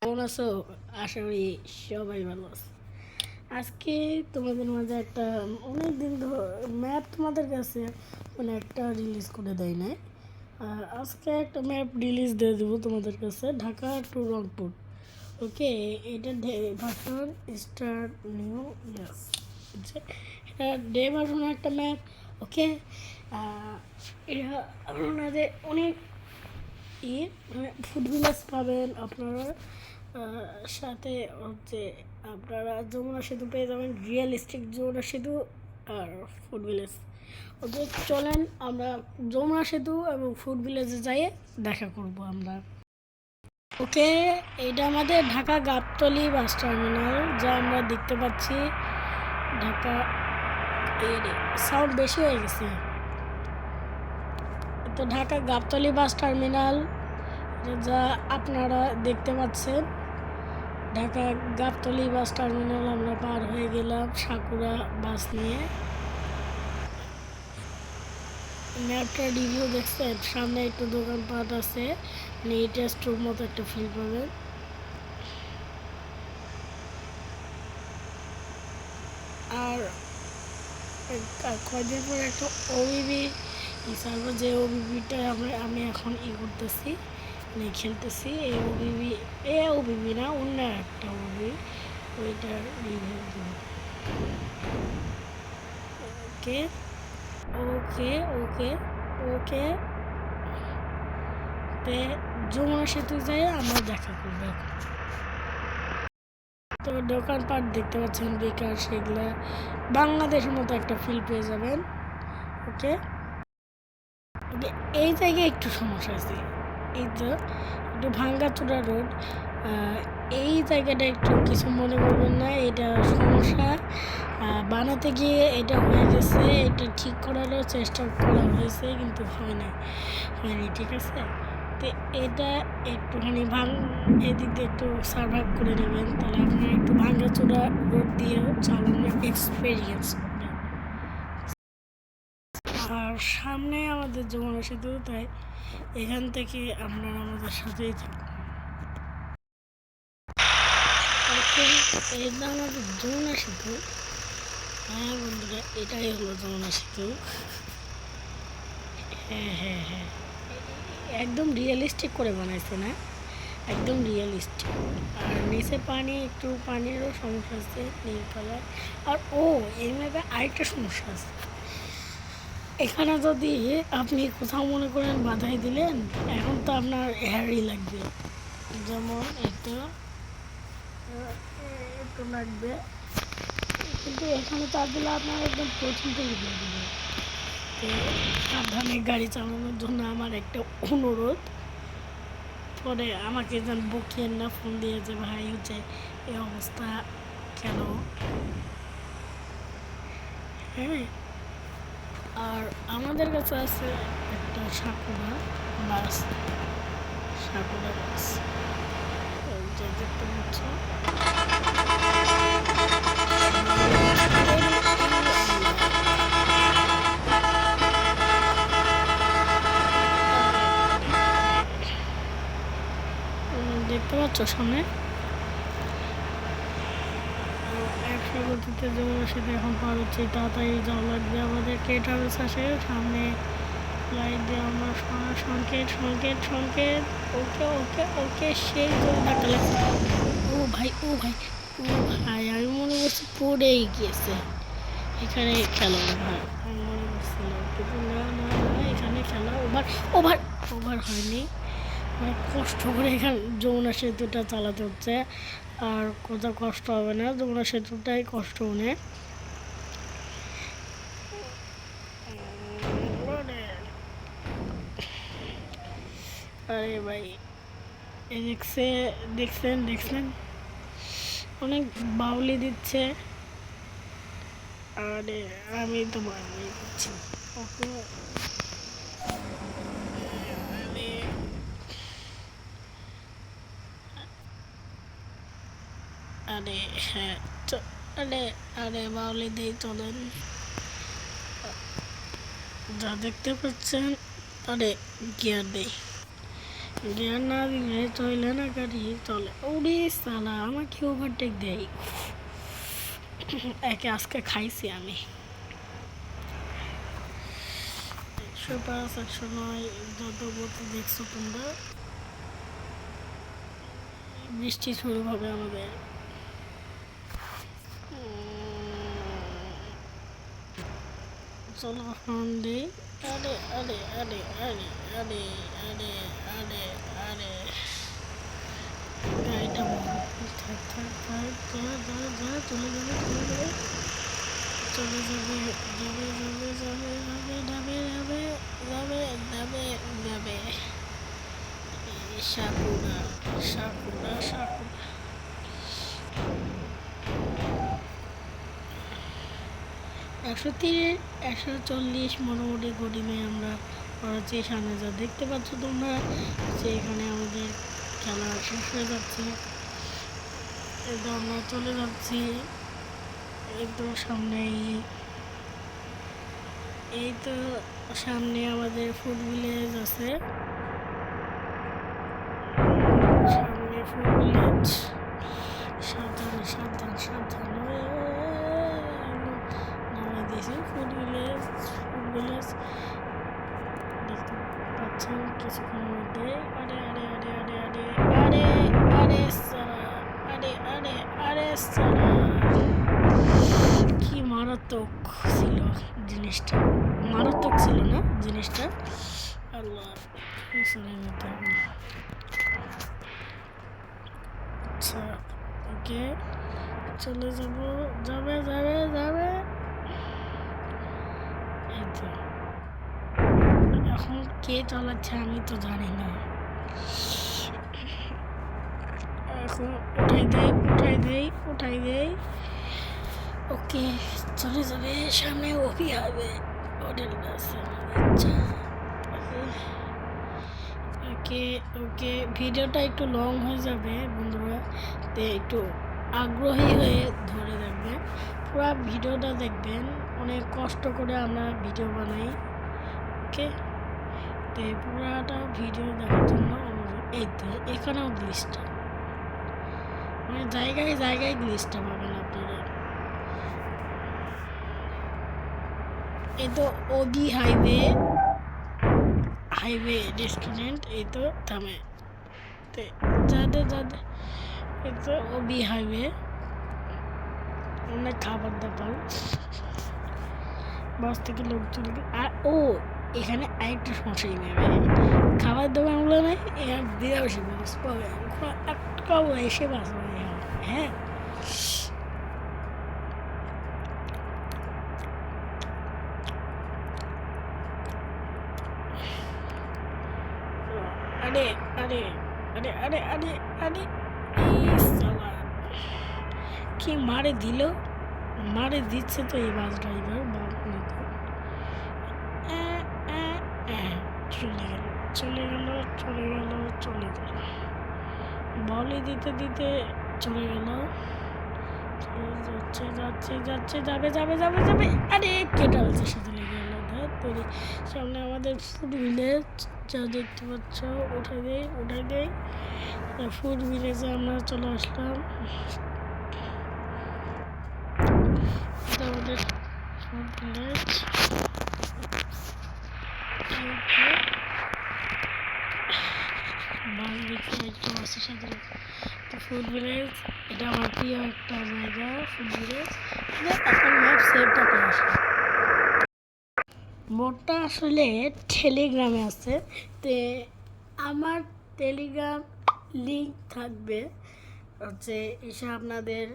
কেমন আছো? আশা করি সবাই ভালো আছে। আজকে তোমাদের মাঝে একটা অনেক দিন ধরে ম্যাপ তোমাদের কাছে মানে একটা রিলিজ করে দেয় নাই। আজকে একটা ম্যাপ রিলিজ দিয়ে দেবো তোমাদের কাছে, ঢাকা টু রংপুর। ওকে, এটা ভার্সন স্টার নিউ ইয়াস, এটা ডে ভার্সনের একটা ম্যাপ। ওকে, এটা আপনাদের অনেক মানে ফুড ভিলেজ পাবেন আপনারা। সাথে হচ্ছে আপনারা যমুনা সেতু পেয়ে যাবেন, রিয়েলিস্টিক যমুনা সেতু আর ফুড ভিলেজ। ওকে, চলেন আমরা যমুনা সেতু এবং ফুড ভিলেজে যাই দেখা করব আমরা। ওকে, এটা আমাদের ঢাকা গাবতলী বাস টার্মিনাল, যা আমরা দেখতে পাচ্ছি। ঢাকা সাউন্ড বেশি হয়ে গেছে। তো ঢাকা গাবতলী বাস টার্মিনাল যা আপনারা দেখতে পাচ্ছেন। ঢাকা গাবতলী বাস টার্মিনাল আমরা পার হয়ে গেলাম সাকুরা বাস নিয়ে। ম্যাপটা রিভিউ দেখছেন, সামনে একটু দোকানপাট আছে, মানে এটা স্টোর মতো একটা ফিল পাবেন। আর কয়দিন পরে একটা ওবিবি সার্ভার, যে ওবিবিটা আমি এখন করতেছি, মানে খেলতেছি। ওবিবি না, অন্য একটা ওবিবি, ওইটার রিভিউ দেবো। ওকে ওকে ওকে ওকে যমুনা সেতু যাই আমরা দেখা করবো। তো দোকানপাট দেখতে পাচ্ছেন, বিকাশ, এগুলা বাংলাদেশের মতো একটা ফিল পেয়ে যাবেন। ওকে ওকে, এই জায়গায় একটু সমস্যা আছে, এই তো একটু ভাঙ্গাচোরা রোড। এই জায়গাটা একটু কিছু মনে করবেন না, এটা সমস্যা বানাতে গিয়ে এটা হয়ে গেছে। এটা ঠিক করারও চেষ্টা করা হয়েছে কিন্তু হয়নি, ঠিক আছে। তো এটা একটুখানি এদিক দিয়ে একটু সার্ভাইভ করে নেবেন, তাহলে আপনার একটু ভাঙ্গাচোরা রোড দিয়েও চালানোর এক্সপিরিয়েন্স করবেন। আর সামনে আমাদের যমুনা সেতু, তাই এখান থেকে আপনারা আমাদের সাথেই থাকুন। এটা আমাদের যমুনা সেতু। হ্যাঁ বন্ধুরা, এটাই হলো যমুনা সেতু। হ্যাঁ, একদম রিয়েলিস্টিক করে বানাইছে না, একদম রিয়েলিস্টিক। আর নিচে একটু পানিরও সমস্যা আছে, নীল কালার। আর এই ম্যাপে আরেকটা সমস্যা আছে, এখানে যদি আপনি কোথাও মনে করেন বাধাই দিলেন, এখন তো আপনার হ্যারি লাগবে, যেমন একটু লাগবে, কিন্তু এখানে তার দিলে আপনার একদম প্রথম থেকে দিয়ে দেবে। তো সাবধানে গাড়ি চালানোর জন্য আমার একটা অনুরোধ। পরে আমাকে যেন বকিয়েন না ফোন দিয়ে, যে ভাই হচ্ছে এই অবস্থা কেন। হ্যাঁ, আর আমাদের কাছে আছে একটা সাকুরা বাস, দেখতে পাচ্ছ। দেখতে পাচ্ছ সামনে 100 গতিতে যমুনা সেতু এখন পার হচ্ছে, তাড়াতাড়ি যাওয়া লাগবে আমাদের। কে ট্রাভেলস আসে সামনে, লাইট দিয়ে আমরা সংকেত। ওকে ওকে ওকে, সেই জন্য ধাক্কা লাগছে। ও ভাই আমি মনে করছি পড়েই গিয়েছে। এখানে খেলো ভাই, আমি মনে করছিলাম, কিন্তু না, এখানে খেলা ওভার হয়নি। মানে কষ্ট করে এখানে যমুনা সেতুটা চালাতে হচ্ছে, আর কোথাও কষ্ট হবে না, যমুনা সেতুটাই কষ্ট অনেক। আরে ভাই, দেখছেন অনেক বাউলি দিচ্ছে। আরে আমি তো বাউলি দিচ্ছি। ওকে, আরে হ্যাঁ, আরে আরে বাউলি দিয়ে চলেন, যা দেখতে পাচ্ছেন। আরে গিয়ার দেই, গিয়ার না দিলে চলে না গাড়ি চলে। ওরে সালা আমাকে ওভারটেক দেয়। একে আজকে খাইছি আমি 105 109 যত বলতে দেখছো তোমরা। বৃষ্টি শুরু হবে আমাদের। চলো হর্ন দিই। আরে আরে আরে আরে আরে আরে আরে আরে গাড়িটা থাক থাক থাক যা যা যা চলে যাবে চলে যাবে চলে যাবে যাবে যাবে যাবে যাবে যাবে যাবে যাবে যাবে সাকুরা সাকুরা সাকুরা 130 140 মোটামুটি গতিতে আমরা করাচ্ছি। সামনে যা দেখতে পাচ্ছ তোমরা যে এখানে আমাদের খেলা শেষ হয়ে যাচ্ছে। এটা আমরা চলে যাচ্ছি একদম সামনেই। এই তো সামনে আমাদের ফুড ভিলেজ আছে, সামনে ফুড ভিলেজ। সাবধান সাবধান সাবধান নামাই দিয়েছি ফুড ভিলেজ। ফুড ভিলেজ দেখতে পাচ্ছেন কিছুক্ষণের মধ্যে। আরে আরে আরে আরে আরে আরে আরে সারা আরে আরে আরে সারা কি মারাত্মক ছিল জিনিসটা, মারাত্মক ছিল না জিনিসটা। আল্লাহ পিছনে নিতে হবে। আচ্ছা ওকে চলে যাবো যাবে যাবে যাবে। এই তো এখন কে চালাচ্ছে আমি তো জানি না। এখন উঠাই দেই উঠাই দেই উঠাই দেই। ওকে চলে যাবে সামনে ওপি হবে হোটেল আছে। আচ্ছা ওকে ওকে ভিডিওটা একটু লং হয়ে যাবে বন্ধুরা, তো একটু আগ্রহী হয়ে ধরে দেখবে, পুরো ভিডিওটা দেখবেন। অনেক কষ্ট করে আমরা ভিডিও বানাই। ওকে তো পুরাটা ভিডিও দেখার জন্য এই তো এখানেও গ্লিচটা, মানে জায়গায় জায়গায় গ্লিচটা পাবেন আপনারা। এই তো ওবি হাইওয়ে হাইওয়ে রেস্টুরেন্ট এই তো থামে যাদের যাদের এই তো ওবি হাইওয়ে অনেক খাবার দাবার বাস থেকে লোক চলে। আর ও এখানে আরেকটা সমস্যা নেবে, খাবার দোকানগুলো নেই দিদা বেশি বাস পাবে একটাও এসে বাস পাবে। হ্যাঁ আরে আরে আরে আরে আরে আরে কি মারে দিল, মারে দিচ্ছে তো এই বাস ড্রাইভার চলে গেল চলে গেল চলে গেল চলে গেল বলে দিতে দিতে চলে গেল। যাচ্ছে যাচ্ছে যাচ্ছে যাবে যাবে যাবে যাবে। আরে কেটা হচ্ছে সাথে লেগে গেল। ধর সামনে আমাদের ফুড ভিলেজ যা দেখতে পাচ্ছ উঠাই দেয় উঠাই দেয়। ফুড ভিলেজে আমরা চলে আসলাম। এটা আমাদের ফুড ভিলেজ। বাস দেখতে একটু বাসের সাথে তো ফুড ভিলেজ এটা আমার প্রিয় একটা জায়গা ফুড ভিলেজ। এখন ম্যাপ সেভটা আসে মোটটা আসলে টেলিগ্রামে আছে, তো আমার টেলিগ্রাম লিঙ্ক থাকবে হচ্ছে এসে আপনাদের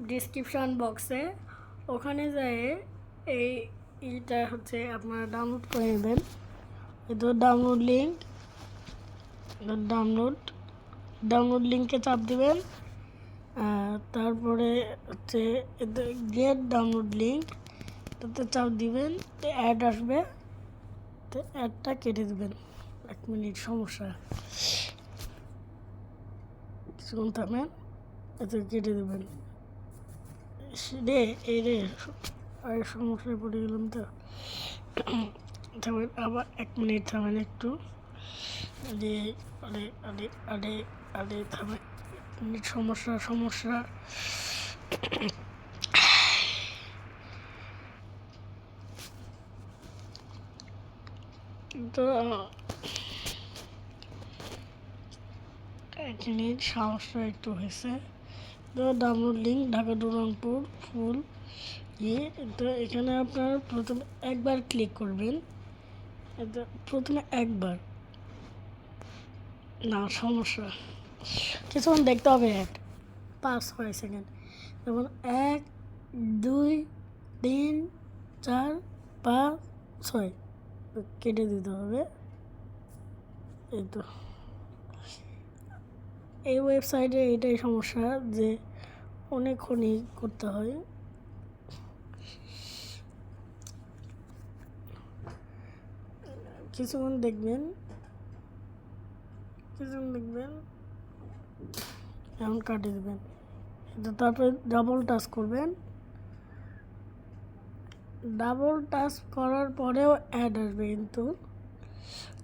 ডিসক্রিপশান বক্সে। ওখানে যেয়ে এইটা হচ্ছে আপনারা ডাউনলোড করে নেবেন। এটা ডাউনলোড লিঙ্ক, ডাউনলোড লিঙ্কে চাপ দিবেন। তারপরে হচ্ছে গেট ডাউনলোড লিঙ্ক তাতে চাপ দিবেন, তো অ্যাড আসবে, তো অ্যাডটা কেটে দেবেন। 1 মিনিট সমস্যা কিছুক্ষণ থামেন, এতে কেটে দেবেন। রে এই রে আর সমস্যায় পড়ে গেলাম তো থামেন আবার 1 মিনিট থামেন একটু। আরে আরে আরে আরে আরে থামে, সমস্যা সমস্যা। তো এখানে সমস্যা একটু হয়েছে। তো download link Dhaka to Rangpur full তো এখানে আপনার প্রথমে একবার ক্লিক করবেন। তো প্রথমে একবার না, সমস্যা কিছুক্ষণ দেখতে হবে। 5-6 সেকেন্ড, যেমন 1 2 3 4 5 6 কেটে দিতে হবে। এই তো এই ওয়েবসাইটে এটাই সমস্যা যে অনেকক্ষণই করতে হয়। কিছুক্ষণ দেখবেন এমন কাটিয়ে দেবেন। তারপরে ডাবল টাচ করবেন। ডাবল টাচ করার পরেও অ্যাড আসবে, কিন্তু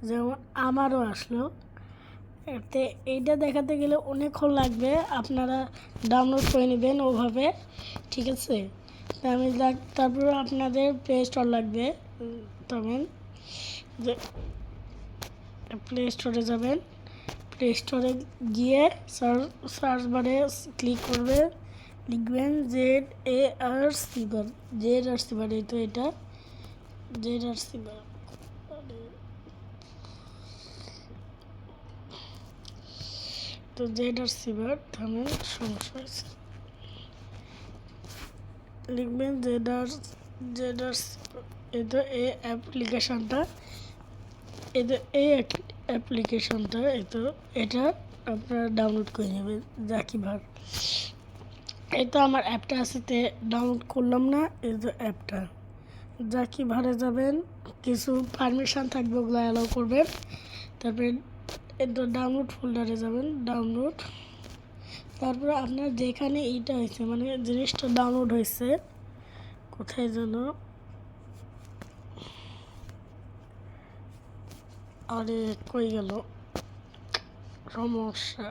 যেমন আমারও আসলো। এতে এইটা দেখাতে গেলে অনেকক্ষণ লাগবে, আপনারা ডাউনলোড করে নেবেন ওভাবে, ঠিক আছে। আমি তারপরে আপনাদের প্লে স্টোর লাগবে, তবে যে প্লে স্টোরে যাবেন। প্লে স্টোরে গিয়ে সার্চ বারে ক্লিক করবেন, লিখবেন ZAR এই তো এটা ZAR তো ZAR থামেন, সমস্যা হয়েছে। লিখবেন ZAR এই তো এই অ্যাপ্লিকেশনটা, এই অ্যাপ্লিকেশনটা এই তো এটা আপনারা ডাউনলোড করে নেবেন। জাকিভার এই তো আমার অ্যাপটা আছে, ডাউনলোড করলাম না। এই তো অ্যাপটা জাকিভারে যাবেন, কিছু পারমিশন থাকবে, ওগুলো অ্যালাউ করবেন। তারপরে এই তো ডাউনলোড ফোল্ডারে যাবেন, ডাউনলোড। তারপরে আপনার যেখানে এইটা হয়েছে, মানে জিনিসটা ডাউনলোড হয়েছে, কোথায় যেন, আরে কই গেল, সমস্যা।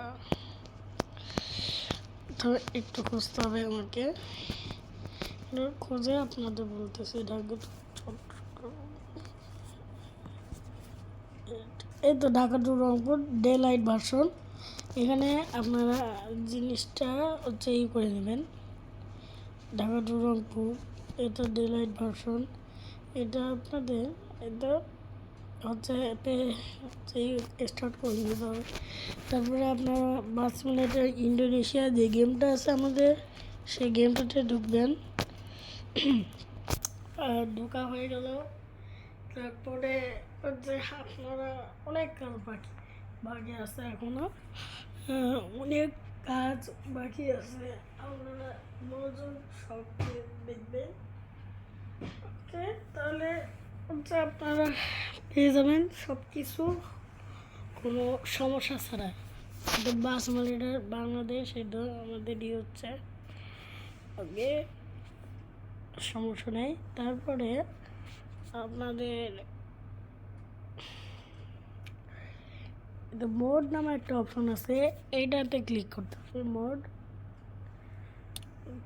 তো একটু খুঁজতে হবে আমাকে, খুঁজে আপনাদের বলতেছি। এই তো Dhaka to Rangpur daylight version. এখানে আপনারা জিনিসটা হচ্ছে করে নেবেন। ঢাকা টু রংপুর এটা ডে লাইট ভার্সন, এটা আপনাদের এটা হচ্ছে স্টার্ট করে দিতে হবে। তারপরে আপনারা 5 মিনিটের ইন্দোনেশিয়া যে গেমটা আছে আমাদের, সেই গেমটাতে ঢুকবেন। ঢোকা হয়ে গেল। তারপরে হচ্ছে আপনারা অনেক কাজ বাকি আছে, এখনো অনেক কাজ বাকি আছে, আপনারা মনোযোগ সব দেখবেন। ওকে, তাহলে হচ্ছে আপনারা পেয়ে যাবেন সব কিছু কোনো সমস্যা ছাড়া। কিন্তু বাস মালিটার বাংলাদেশ এটা আমাদেরই হচ্ছে। ওকে, সমস্যা নেই। তারপরে আপনাদের মোড নামে একটা অপশন আছে, এইটাতে ক্লিক করতে হবে, মোড।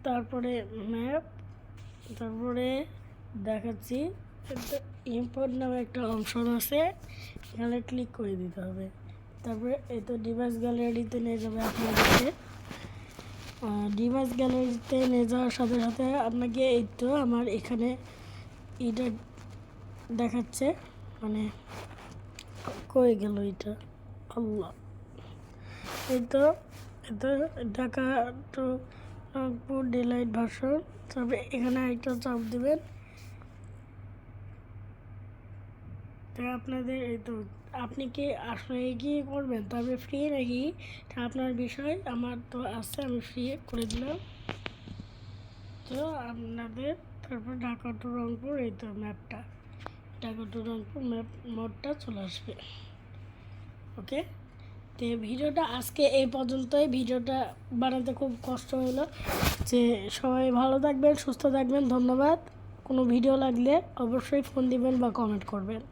তারপরে ম্যাপ, তারপরে দেখাচ্ছি ইম্পোর্ট নামে একটা অপশন আছে, এখানে ক্লিক করে দিতে হবে। তারপরে এই তো ডিভাইস গ্যালারিতে নিয়ে যাবে আপনাদেরকে। ডিভাইস গ্যালারিতে নিয়ে যাওয়ার সাথে সাথে আপনাকে এই তো আমার এখানে এটা দেখাচ্ছে, মানে কই গেল এটা, আল্লাহ। এই তো Dhaka to Rangpur daylight version. তারপরে এখানে একটা চাপ দেবেন। আপনাদের এই তো আপনি কি আসলে কি করবেন, তবে ফ্রি নাকি আপনার বিষয়। আমার তো আছে, আমি ফ্রি করে দিলাম। তো আপনাদের তারপর ঢাকা টু রংপুর এই তো ম্যাপটা, ঢাকা টু রংপুর ম্যাপ মোডটা চলে আসবে। ওকে, তো ভিডিওটা আজকে এই পর্যন্তই। ভিডিওটা বানাতে খুব কষ্ট হলো। যে সবাই ভালো থাকবেন, সুস্থ থাকবেন, ধন্যবাদ। কোনো ভিডিও লাগলে অবশ্যই ফোন দিবেন বা কমেন্ট করবেন।